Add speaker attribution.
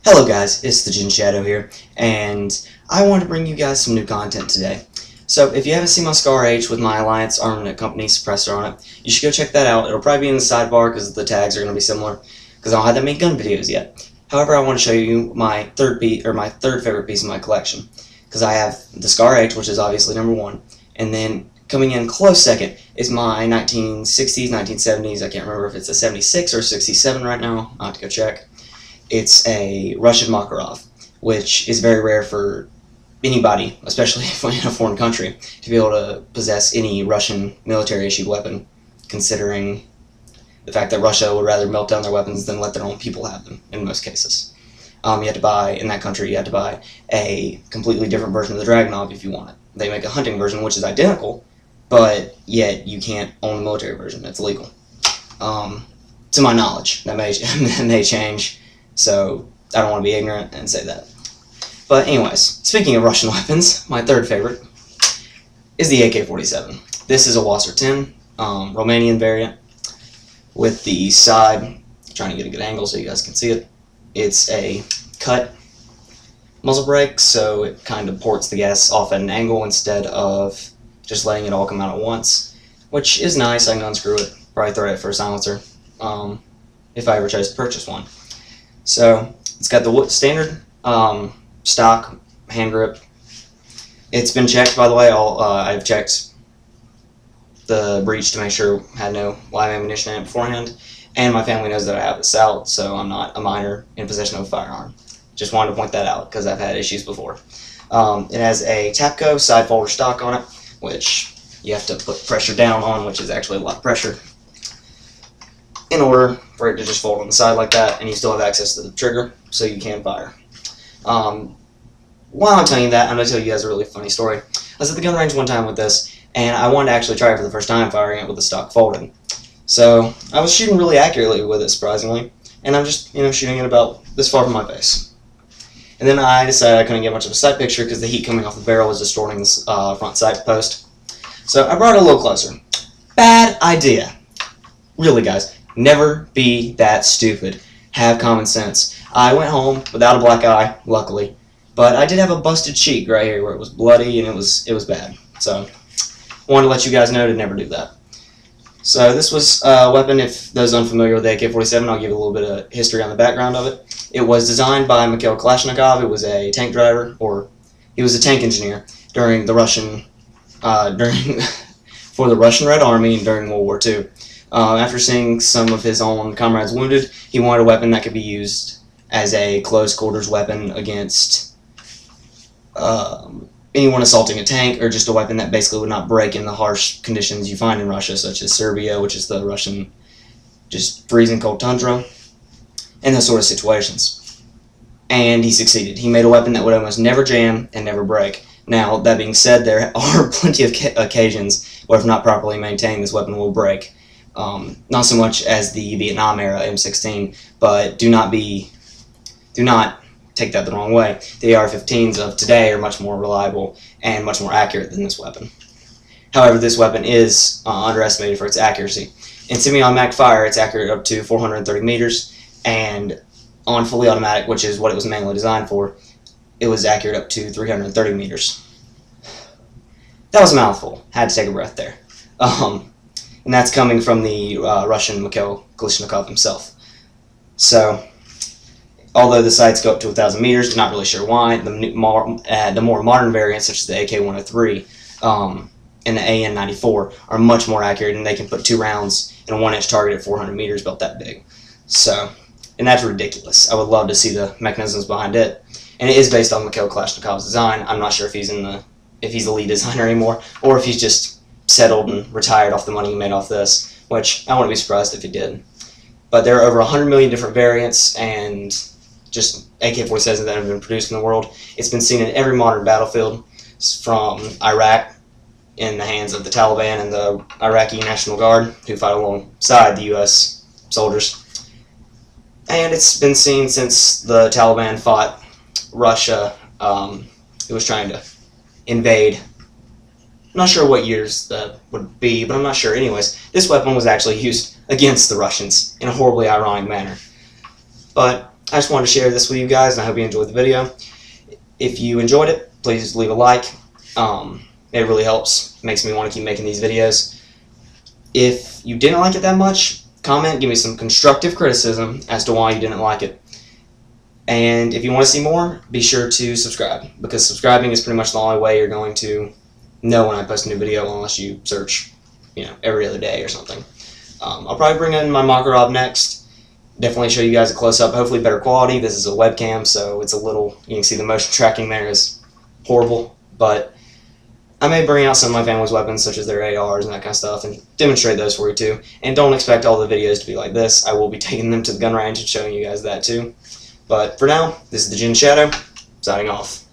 Speaker 1: Hello guys, it's the Jin Shadow here, and I want to bring you guys some new content today. So if you haven't seen my Scar H with my Alliance Armament Company suppressor on it, you should go check that out. It'll probably be in the sidebar because the tags are going to be similar, because I don't have that many gun videos yet. However, I want to show you my third favorite piece of my collection, because I have the Scar H, which is obviously number one, and then coming in close second is my 1960s, 1970s, I can't remember if it's a 76 or 67 right now, I'll have to go check. It's a Russian Makarov, which is very rare for anybody, especially in a foreign country, to be able to possess any Russian military-issued weapon, considering the fact that Russia would rather melt down their weapons than let their own people have them, in most cases. You had to buy, in that country, you had to buy a completely different version of the Dragunov if you want it. They make a hunting version, which is identical, but yet you can't own a military version. It's illegal. To my knowledge, that may change. So, I don't want to be ignorant and say that. But anyways, speaking of Russian weapons, my third favorite is the AK-47. This is a Wasser 10, Romanian variant, with the side, trying to get a good angle so you guys can see it. It's a cut muzzle brake, so it kind of ports the gas off at an angle instead of just letting it all come out at once, which is nice. I can unscrew it, probably throw it for a silencer, if I ever chose to purchase one. So, it's got the standard stock hand grip. It's been checked, by the way. I've checked the breech to make sure it had no live ammunition in it beforehand, and my family knows that I have this out, so I'm not a minor in possession of a firearm. Just wanted to point that out, because I've had issues before. It has a Tapco side folder stock on it, which you have to put pressure down on, which is actually a lot of pressure, in order for it to just fold on the side like that, and you still have access to the trigger, so you can fire. While I'm telling you that, I'm going to tell you guys a really funny story. I was at the gun range one time with this, and I wanted to actually try it for the first time, firing it with the stock folded. So, I was shooting really accurately with it, surprisingly, and I'm just, shooting it about this far from my face. And then I decided I couldn't get much of a sight picture because the heat coming off the barrel was distorting the front sight post. So, I brought it a little closer. Bad idea. Really, guys. Never be that stupid. Have common sense. I went home without a black eye, luckily, but I did have a busted cheek right here where it was bloody and it was bad. So, wanted to let you guys know to never do that. So this was a weapon, if those unfamiliar with the AK-47, I'll give you a little bit of history on the background of it. It was designed by Mikhail Kalashnikov. It was a tank driver, or he was a tank engineer during the Russian, for the Russian Red Army during World War II. After seeing some of his own comrades wounded, he wanted a weapon that could be used as a close quarters weapon against anyone assaulting a tank, or just a weapon that basically would not break in the harsh conditions you find in Russia, such as Serbia, which is the Russian just freezing cold tundra, and those sort of situations. And he succeeded. He made a weapon that would almost never jam and never break. Now, that being said, there are plenty of occasions where, if not properly maintained, this weapon will break. Not so much as the Vietnam era M16, but do not take that the wrong way. The AR-15s of today are much more reliable and much more accurate than this weapon. However, this weapon is underestimated for its accuracy. In semi-automatic fire, it's accurate up to 430 meters, and on fully automatic, which is what it was mainly designed for, it was accurate up to 330 meters. That was a mouthful. Had to take a breath there. And that's coming from the Russian Mikhail Kalashnikov himself. So, although the sights go up to 1,000 meters, not really sure why. The more modern variants, such as the AK-103 and the AN-94, are much more accurate, and they can put 2 rounds in a 1-inch target at 400 meters, about that big. So, and that's ridiculous. I would love to see the mechanisms behind it. And it is based on Mikhail Kalashnikov's design. I'm not sure if he's the lead designer anymore, or if he's just settled and retired off the money he made off this, which I wouldn't be surprised if he did. But there are over 100 million different variants and just AK-47s that have been produced in the world. It's been seen in every modern battlefield, from Iraq in the hands of the Taliban and the Iraqi National Guard, who fight alongside the U.S. soldiers. And it's been seen since the Taliban fought Russia, who was trying to invade. I'm not sure what years that would be, but I'm not sure. Anyways, this weapon was actually used against the Russians in a horribly ironic manner. But I just wanted to share this with you guys, and I hope you enjoyed the video. If you enjoyed it, please leave a like. It really helps. It makes me want to keep making these videos. If you didn't like it that much, comment, give me some constructive criticism as to why you didn't like it. And if you want to see more, be sure to subscribe, because subscribing is pretty much the only way you're going to know when I post a new video, unless you search, every other day or something. I'll probably bring in my mocker up next. Definitely show you guys a close-up, hopefully better quality. This is a webcam, so it's a little, you can see the motion tracking there is horrible, but I may bring out some of my family's weapons, such as their ARs and that kind of stuff, and demonstrate those for you too. And don't expect all the videos to be like this. I will be taking them to the gun range and showing you guys that too. But for now, this is the Jin Shadow, signing off.